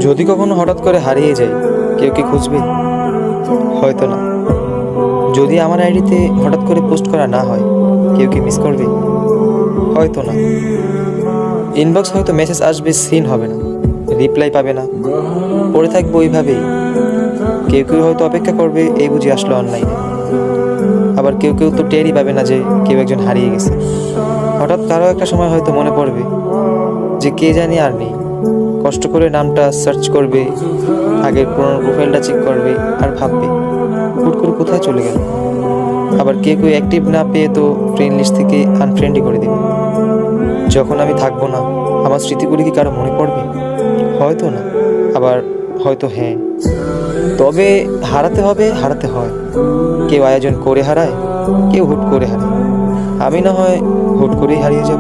যদি কখনো হঠাৎ করে হারিয়ে যাই, কেউ কি খুঁজবে? হয়তো না। যদি আমার আইডিতে হঠাৎ করে পোস্ট করা না হয়, কেউ কি মিস করবে? হয়তো না। ইনবক্স হয়তো মেসেজ আসবে, সিন হবে না, রিপ্লাই পাবে না, পড়ে থাকবো ওইভাবেই। কেউ কেউ হয়তো অপেক্ষা করবে, এই বুঝি আসলো অনলাইনে। আবার কেউ কেউ তো টেরই পাবে না যে কেউ একজন হারিয়ে গেছে। হঠাৎ কারো একটা সময় হয়তো মনে পড়বে যে কে জানি আর নেই। কষ্ট করে নামটা সার্চ করবে, আগের পুরোনো প্রোফাইলটা চেক করবে আর ভাববে হুট করে কোথায় চলে গেল। আবার কেউ কেউ অ্যাক্টিভ না পেয়ে তো ফ্রেন্ড লিস্ট থেকে আনফ্রেন্ডই করে দেবে। যখন আমি থাকবো না, আমার স্মৃতিগুলি কি কারো মনে পড়বে? হয়তো না, আবার হয়তো হ্যাঁ। তবে হারাতে হবে, হারাতে হয়। কেউ আয়োজন করে হারায়, কেউ হুট করে হারায়। আমি না হয় হুট করেই হারিয়ে যাব।